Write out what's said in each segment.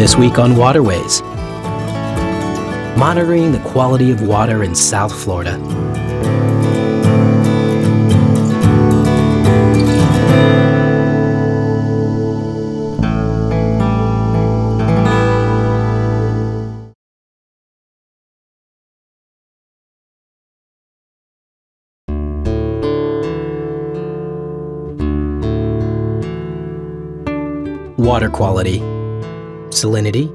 This week on Waterways, monitoring the quality of water in South Florida. Water quality, salinity,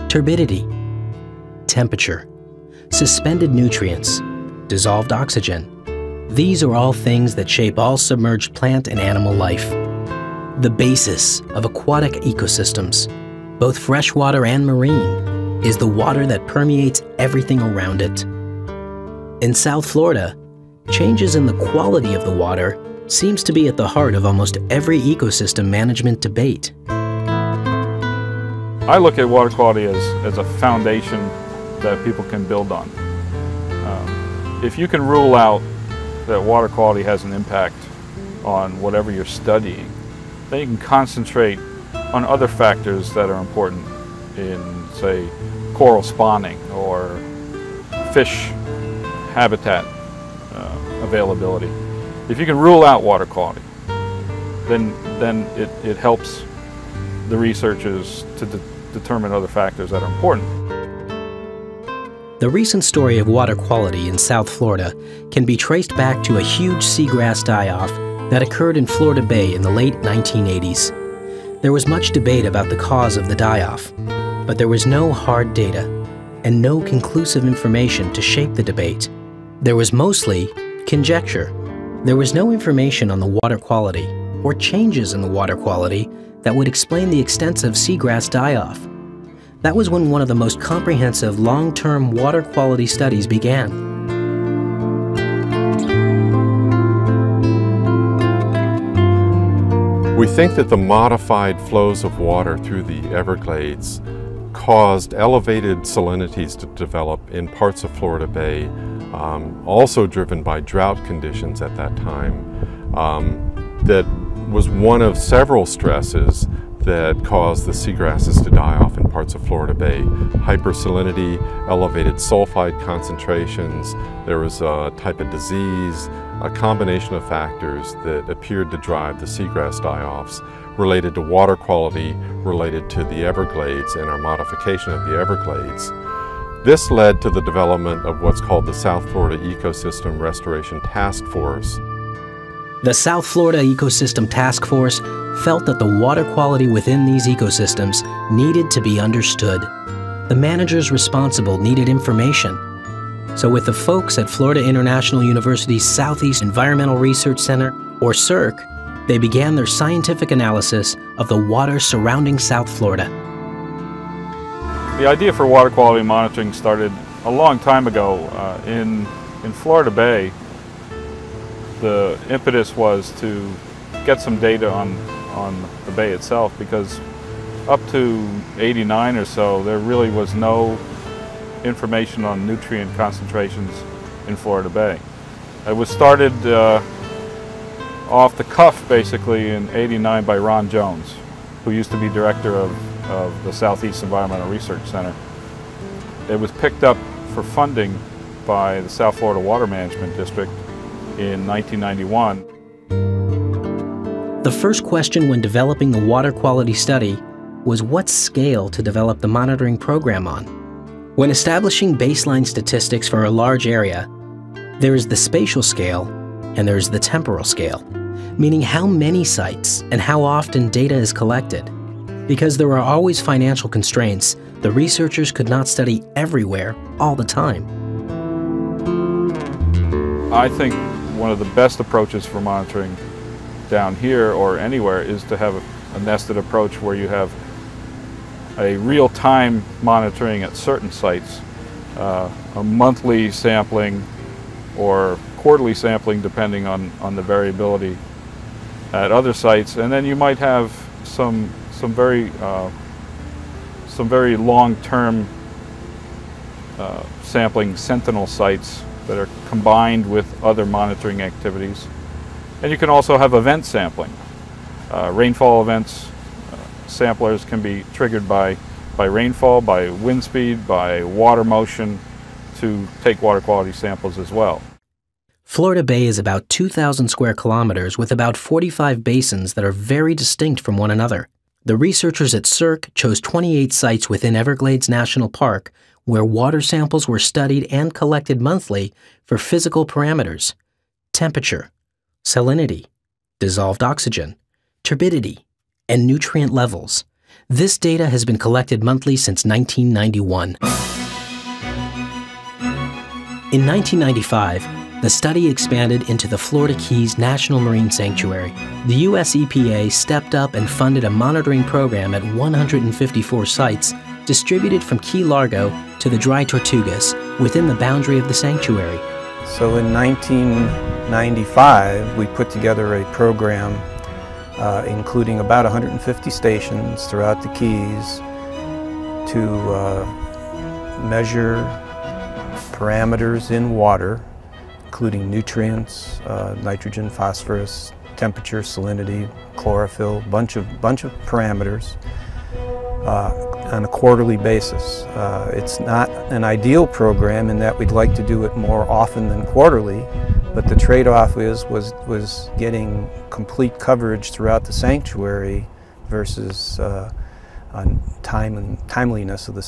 turbidity, temperature, suspended nutrients, dissolved oxygen. These are all things that shape all submerged plant and animal life. The basis of aquatic ecosystems, both freshwater and marine, is the water that permeates everything around it. In South Florida, changes in the quality of the water seems to be at the heart of almost every ecosystem management debate. I look at water quality as a foundation that people can build on. If you can rule out that water quality has an impact on whatever you're studying, then you can concentrate on other factors that are important in, say, coral spawning or fish habitat availability. If you can rule out water quality, then it helps the researchers to determine other factors that are important. The recent story of water quality in South Florida can be traced back to a huge seagrass die-off that occurred in Florida Bay in the late 1980s. There was much debate about the cause of the die-off, but there was no hard data and no conclusive information to shape the debate. There was mostly conjecture. There was no information on the water quality or changes in the water quality that would explain the extensive seagrass die-off. That was when one of the most comprehensive long-term water quality studies began. We think that the modified flows of water through the Everglades caused elevated salinities to develop in parts of Florida Bay, also driven by drought conditions at that time. That was one of several stresses that caused the seagrasses to die off in parts of Florida Bay. Hypersalinity, elevated sulfide concentrations, there was a type of disease, a combination of factors that appeared to drive the seagrass die-offs related to water quality, related to the Everglades and our modification of the Everglades. This led to the development of what's called the South Florida Ecosystem Restoration Task Force. The South Florida Ecosystem Task Force felt that the water quality within these ecosystems needed to be understood. The managers responsible needed information. So with the folks at Florida International University's Southeast Environmental Research Center, or SERC, they began their scientific analysis of the water surrounding South Florida. The idea for water quality monitoring started a long time ago. In Florida Bay, the impetus was to get some data on the bay itself, because up to '89 or so there really was no information on nutrient concentrations in Florida Bay. It was started off the cuff basically in '89 by Ron Jones, who used to be director of the Southeast Environmental Research Center. It was picked up for funding by the South Florida Water Management District in 1991. The first question when developing the water quality study was what scale to develop the monitoring program on. When establishing baseline statistics for a large area, there is the spatial scale and there is the temporal scale, meaning how many sites and how often data is collected. Because there are always financial constraints, the researchers could not study everywhere all the time. I think one of the best approaches for monitoring down here or anywhere is to have a nested approach where you have a real-time monitoring at certain sites, a monthly sampling or quarterly sampling depending on the variability at other sites, and then you might have some very long-term sampling sentinel sites that are combined with other monitoring activities. And you can also have event sampling. Rainfall events, samplers can be triggered by by rainfall, by wind speed, by water motion, to take water quality samples as well. Florida Bay is about 2,000 square kilometers with about 45 basins that are very distinct from one another. The researchers at SERC chose 28 sites within Everglades National Park where water samples were studied and collected monthly for physical parameters: temperature, salinity, dissolved oxygen, turbidity, and nutrient levels. This data has been collected monthly since 1991. In 1995, the study expanded into the Florida Keys National Marine Sanctuary. The U.S. EPA stepped up and funded a monitoring program at 154 sites distributed from Key Largo to the Dry Tortugas within the boundary of the sanctuary. So in 1995, we put together a program including about 150 stations throughout the Keys to measure parameters in water, including nutrients, nitrogen, phosphorus, temperature, salinity, chlorophyll, bunch of parameters on a quarterly basis. It's not an ideal program in that we'd like to do it more often than quarterly, but the trade-off was getting complete coverage throughout the sanctuary versus on timeliness of the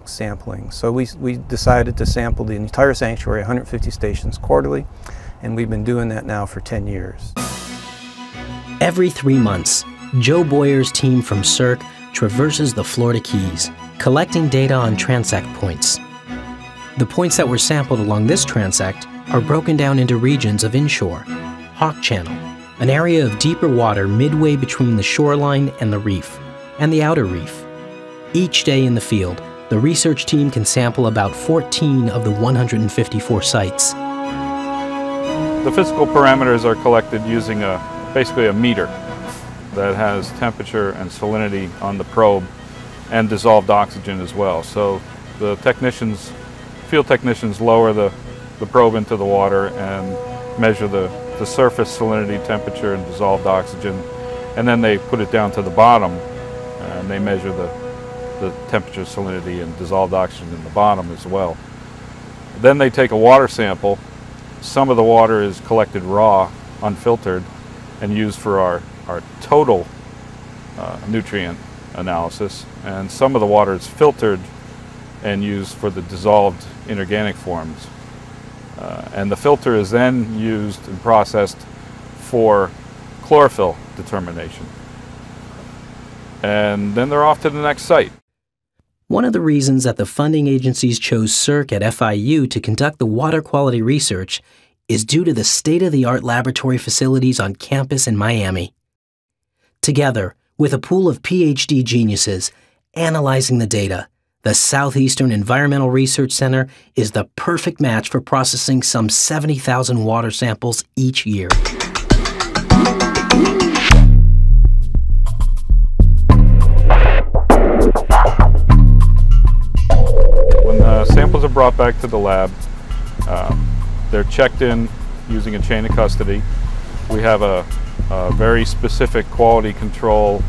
sampling. So we decided to sample the entire sanctuary, 150 stations quarterly, and we've been doing that now for 10 years. Every 3 months, Joe Boyer's team from SERC traverses the Florida Keys, collecting data on transect points. The points that were sampled along this transect are broken down into regions of inshore, Hawk Channel, an area of deeper water midway between the shoreline and the reef, and the outer reef. Each day in the field, the research team can sample about 14 of the 154 sites. The physical parameters are collected using basically a meter that has temperature and salinity on the probe and dissolved oxygen as well. So the field technicians lower the probe into the water and measure the surface salinity, temperature, and dissolved oxygen, and then they put it down to the bottom and they measure the temperature, salinity, and dissolved oxygen in the bottom as well. Then they take a water sample. Some of the water is collected raw, unfiltered, and used for our total nutrient analysis, and some of the water is filtered and used for the dissolved inorganic forms. And the filter is then used and processed for chlorophyll determination. And then they're off to the next site. One of the reasons that the funding agencies chose SERC at FIU to conduct the water quality research is due to the state-of-the-art laboratory facilities on campus in Miami. Together, with a pool of PhD geniuses analyzing the data, the Southeastern Environmental Research Center is the perfect match for processing some 70,000 water samples each year. When the samples are brought back to the lab, they're checked in using a chain of custody. We have a very specific quality control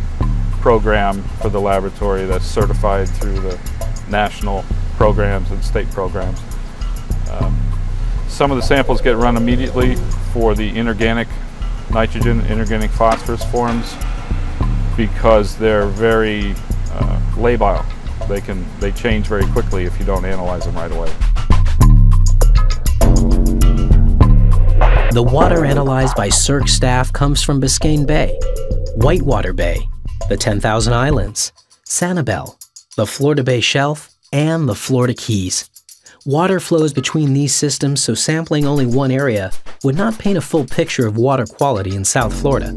program for the laboratory that's certified through the national programs and state programs. Some of the samples get run immediately for the inorganic nitrogen, inorganic phosphorus forms because they're very labile. They change very quickly if you don't analyze them right away. The water analyzed by SERC staff comes from Biscayne Bay, Whitewater Bay, the 10,000 Islands, Sanibel, the Florida Bay Shelf, and the Florida Keys. Water flows between these systems, so sampling only one area would not paint a full picture of water quality in South Florida.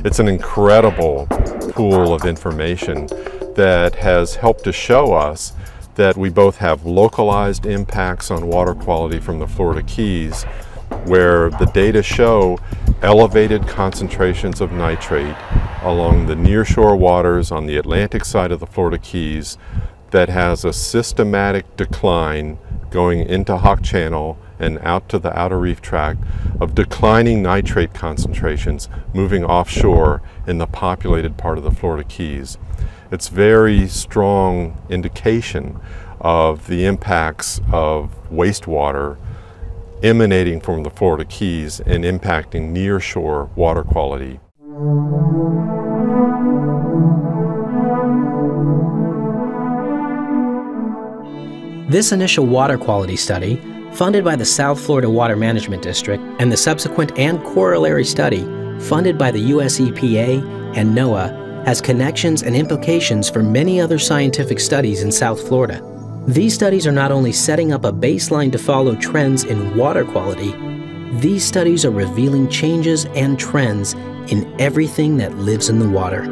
It's an incredible pool of information that has helped to show us that we both have localized impacts on water quality from the Florida Keys, where the data show elevated concentrations of nitrate along the nearshore waters on the Atlantic side of the Florida Keys that has a systematic decline going into Hawk Channel and out to the outer reef tract of declining nitrate concentrations moving offshore in the populated part of the Florida Keys. It's very strong indication of the impacts of wastewater emanating from the Florida Keys and impacting near-shore water quality. This initial water quality study, funded by the South Florida Water Management District, and the subsequent and corollary study, funded by the US EPA and NOAA, has connections and implications for many other scientific studies in South Florida. These studies are not only setting up a baseline to follow trends in water quality, these studies are revealing changes and trends in everything that lives in the water.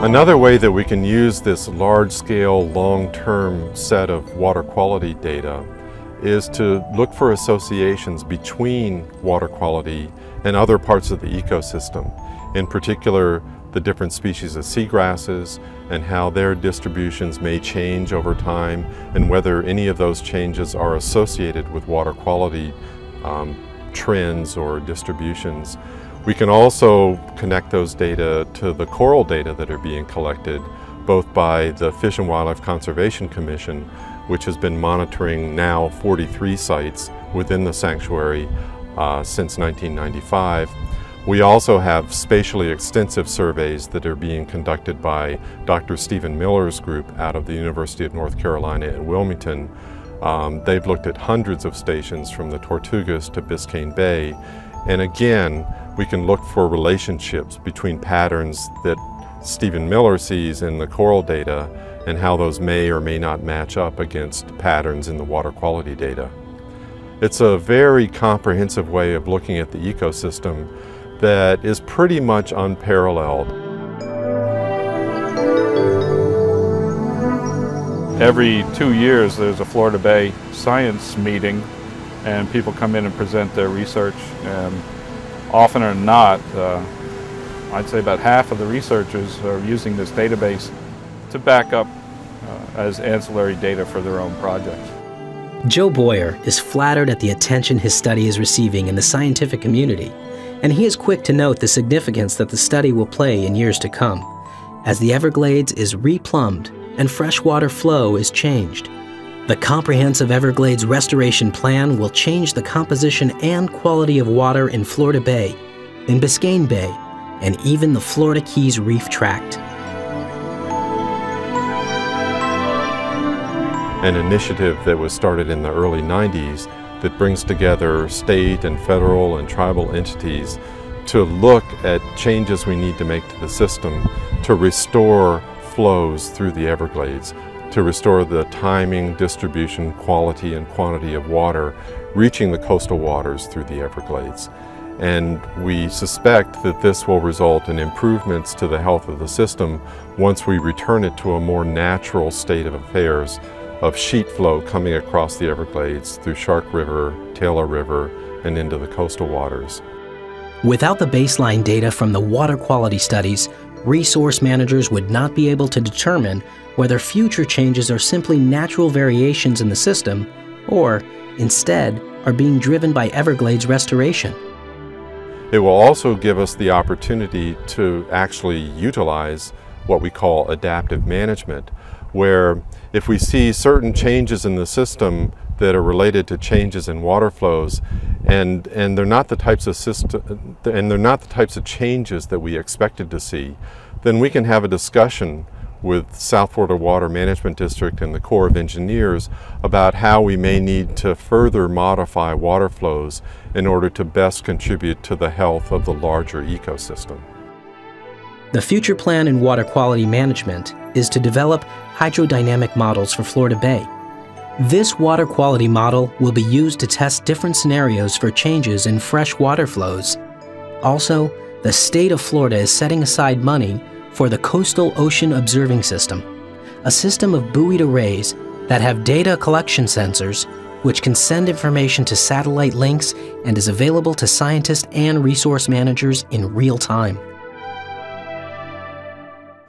Another way that we can use this large-scale, long-term set of water quality data is to look for associations between water quality and other parts of the ecosystem. In particular, the different species of seagrasses and how their distributions may change over time, and whether any of those changes are associated with water quality trends or distributions. We can also connect those data to the coral data that are being collected, both by the Fish and Wildlife Conservation Commission, which has been monitoring now 43 sites within the sanctuary since 1995. We also have spatially extensive surveys that are being conducted by Dr. Stephen Miller's group out of the University of North Carolina in Wilmington. They've looked at hundreds of stations from the Tortugas to Biscayne Bay. And again, we can look for relationships between patterns that Stephen Miller sees in the coral data and how those may or may not match up against patterns in the water quality data. It's a very comprehensive way of looking at the ecosystem that is pretty much unparalleled. Every 2 years there's a Florida Bay science meeting and people come in and present their research, and often or not, I'd say about half of the researchers are using this database to back up as ancillary data for their own projects. Joe Boyer is flattered at the attention his study is receiving in the scientific community, and he is quick to note the significance that the study will play in years to come, as the Everglades is replumbed and freshwater flow is changed. The comprehensive Everglades restoration plan will change the composition and quality of water in Florida Bay, in Biscayne Bay, and even the Florida Keys Reef Tract. An initiative that was started in the early 90s that brings together state and federal and tribal entities to look at changes we need to make to the system to restore flows through the Everglades, to restore the timing, distribution, quality, and quantity of water reaching the coastal waters through the Everglades. And we suspect that this will result in improvements to the health of the system once we return it to a more natural state of affairs of sheet flow coming across the Everglades through Shark River, Taylor River, and into the coastal waters. Without the baseline data from the water quality studies, resource managers would not be able to determine whether future changes are simply natural variations in the system or, instead, are being driven by Everglades restoration. It will also give us the opportunity to actually utilize what we call adaptive management, where if we see certain changes in the system that are related to changes in water flows, and they're not the types of changes that we expected to see, then we can have a discussion with South Florida Water Management District and the Corps of Engineers about how we may need to further modify water flows in order to best contribute to the health of the larger ecosystem. The future plan in water quality management is to develop hydrodynamic models for Florida Bay. This water quality model will be used to test different scenarios for changes in fresh water flows. Also, the state of Florida is setting aside money for the Coastal Ocean Observing System, a system of buoyed arrays that have data collection sensors which can send information to satellite links and is available to scientists and resource managers in real time.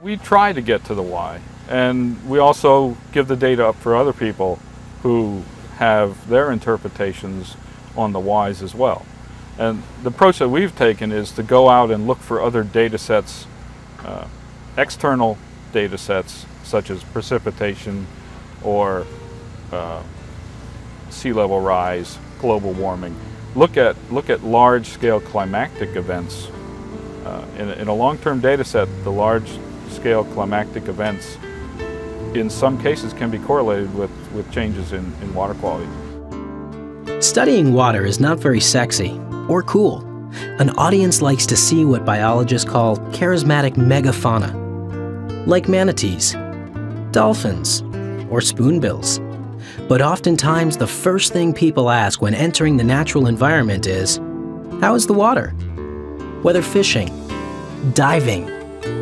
We try to get to the why, and we also give the data up for other people who have their interpretations on the whys as well. And the approach that we've taken is to go out and look for other data sets, external data sets such as precipitation or sea level rise, global warming. Look at large-scale climatic events. In a long-term data set, the large-scale climatic events in some cases can be correlated with changes in water quality. Studying water is not very sexy or cool. An audience likes to see what biologists call charismatic megafauna, like manatees, dolphins, or spoonbills. But oftentimes the first thing people ask when entering the natural environment is, how is the water? Whether fishing, diving,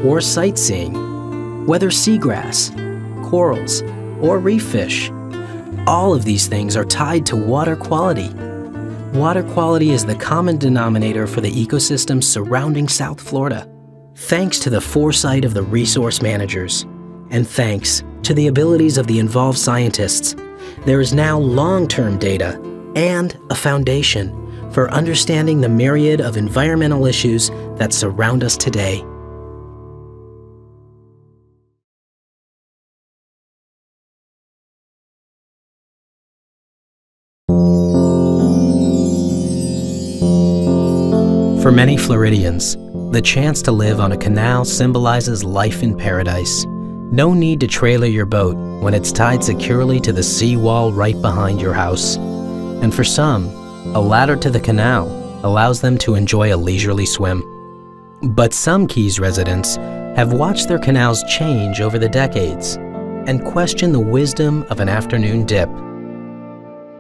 or sightseeing, whether seagrass, corals, or reef fish, all of these things are tied to water quality. Water quality is the common denominator for the ecosystems surrounding South Florida. Thanks to the foresight of the resource managers, and thanks to the abilities of the involved scientists, there is now long-term data and a foundation for understanding the myriad of environmental issues that surround us today. For many Floridians, the chance to live on a canal symbolizes life in paradise. No need to trailer your boat when it's tied securely to the seawall right behind your house. And for some, a ladder to the canal allows them to enjoy a leisurely swim. But some Keys residents have watched their canals change over the decades and question the wisdom of an afternoon dip.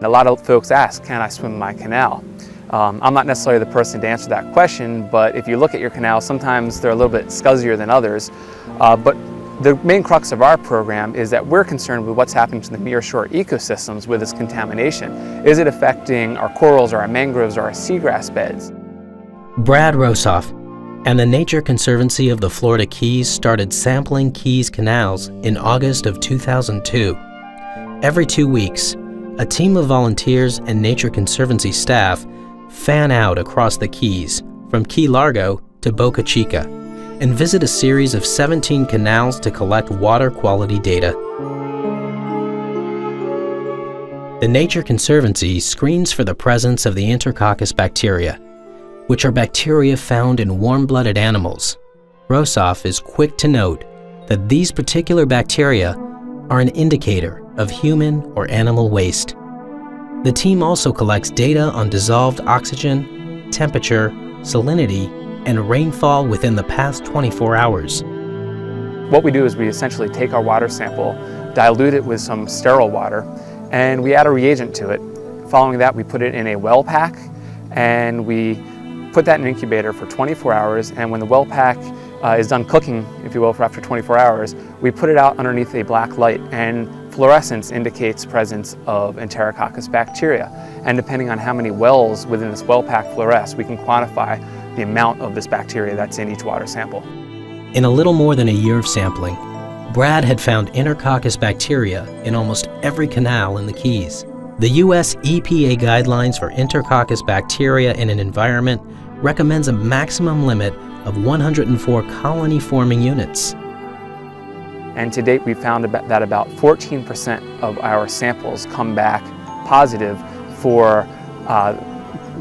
A lot of folks ask, can I swim my canal? I'm not necessarily the person to answer that question, but if you look at your canal, sometimes they're a little bit scuzzier than others. But the main crux of our program is that we're concerned with what's happening to the nearshore ecosystems with this contamination. Is it affecting our corals or our mangroves or our seagrass beds? Brad Rosov and the Nature Conservancy of the Florida Keys started sampling Keys canals in August of 2002. Every 2 weeks, a team of volunteers and Nature Conservancy staff fan out across the Keys from Key Largo to Boca Chica and visit a series of 17 canals to collect water quality data. The Nature Conservancy screens for the presence of the Enterococcus bacteria, which are bacteria found in warm-blooded animals. Rosov is quick to note that these particular bacteria are an indicator of human or animal waste. The team also collects data on dissolved oxygen, temperature, salinity, and rainfall within the past 24 hours. What we do is we essentially take our water sample, dilute it with some sterile water, and we add a reagent to it. Following that, we put it in a well pack, and we put that in an incubator for 24 hours, and when the well pack is done cooking, if you will, for after 24 hours, we put it out underneath a black light, and fluorescence indicates presence of Enterococcus bacteria. And depending on how many wells within this well pack fluoresce, we can quantify the amount of this bacteria that's in each water sample. In a little more than a year of sampling, Brad had found Enterococcus bacteria in almost every canal in the Keys. The U.S. EPA guidelines for Enterococcus bacteria in an environment recommends a maximum limit of 104 colony-forming units. And to date, we found that about 14% of our samples come back positive for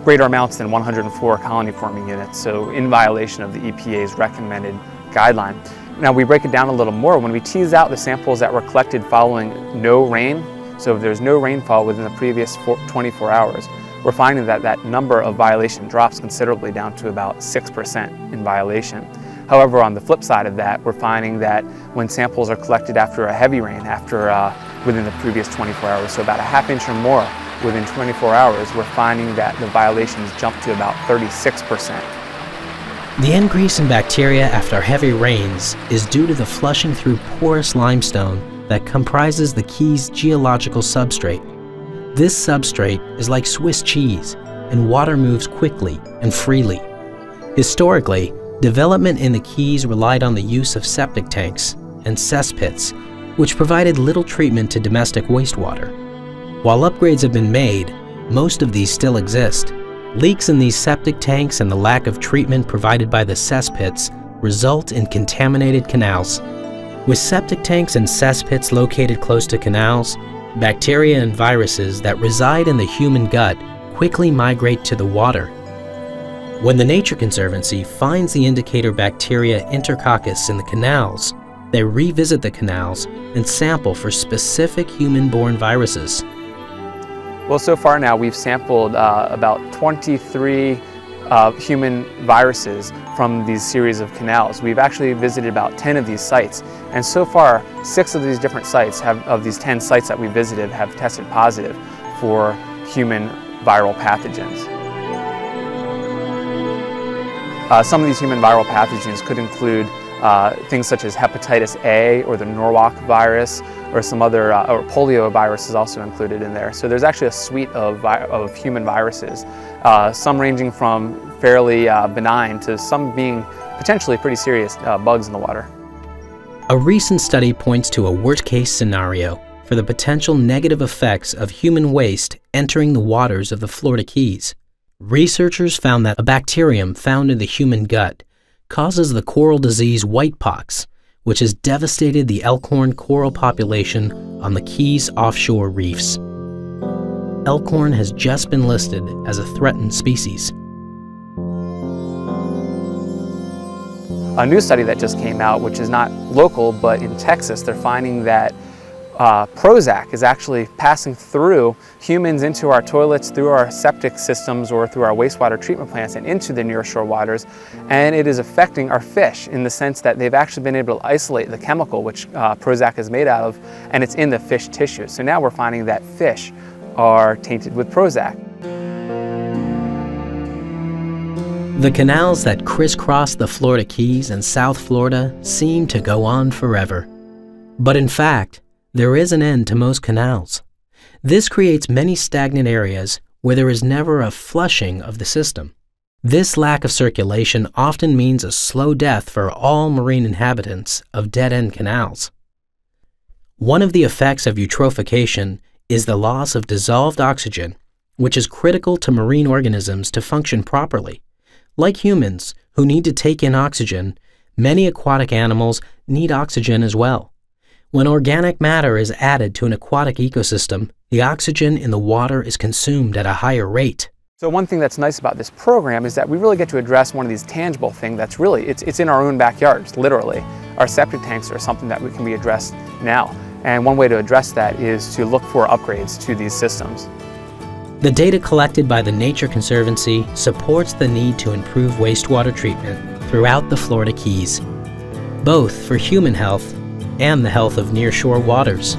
greater amounts than 104 colony-forming units, so in violation of the EPA's recommended guideline. Now, we break it down a little more. When we tease out the samples that were collected following no rain, so if there's no rainfall within the previous 24 hours, we're finding that that number of violation drops considerably down to about 6% in violation. However, on the flip side of that, we're finding that when samples are collected after a heavy rain, within the previous 24 hours, so about a ½ inch or more within 24 hours, we're finding that the violations jump to about 36%. The increase in bacteria after heavy rains is due to the flushing through porous limestone that comprises the Keys' geological substrate. This substrate is like Swiss cheese, and water moves quickly and freely. Historically, development in the Keys relied on the use of septic tanks and cesspits which provided little treatment to domestic wastewater. While upgrades have been made, most of these still exist. Leaks in these septic tanks and the lack of treatment provided by the cesspits result in contaminated canals. With septic tanks and cesspits located close to canals, bacteria and viruses that reside in the human gut quickly migrate to the water. When the Nature Conservancy finds the indicator bacteria Enterococcus in the canals, they revisit the canals and sample for specific human-borne viruses. Well, so far now we've sampled about 23 human viruses from these series of canals. We've actually visited about 10 of these sites, and so far 6 of these different sites of these 10 sites that we visited have tested positive for human viral pathogens. Some of these human viral pathogens could include things such as hepatitis A or the Norwalk virus, or some other, or polio virus is also included in there. So there's actually a suite of human viruses, some ranging from fairly benign to some being potentially pretty serious bugs in the water. A recent study points to a worst-case scenario for the potential negative effects of human waste entering the waters of the Florida Keys. Researchers found that a bacterium found in the human gut causes the coral disease whitepox, which has devastated the elkhorn coral population on the Keys offshore reefs. Elkhorn has just been listed as a threatened species. A new study that just came out, which is not local, but in Texas, they're finding that Prozac is actually passing through humans into our toilets, through our septic systems, or through our wastewater treatment plants and into the nearshore waters, and it is affecting our fish in the sense that they've actually been able to isolate the chemical which Prozac is made out of, and it's in the fish tissue. So now we're finding that fish are tainted with Prozac. The canals that crisscross the Florida Keys and South Florida seem to go on forever. But in fact, there is an end to most canals. This creates many stagnant areas where there is never a flushing of the system. This lack of circulation often means a slow death for all marine inhabitants of dead-end canals. One of the effects of eutrophication is the loss of dissolved oxygen, which is critical to marine organisms to function properly. Like humans, who need to take in oxygen, many aquatic animals need oxygen as well. When organic matter is added to an aquatic ecosystem, the oxygen in the water is consumed at a higher rate. So one thing that's nice about this program is that we really get to address one of these tangible things that's really, it's in our own backyards, literally. Our septic tanks are something that can be addressed now. And one way to address that is to look for upgrades to these systems. The data collected by the Nature Conservancy supports the need to improve wastewater treatment throughout the Florida Keys, both for human health and the health of nearshore waters.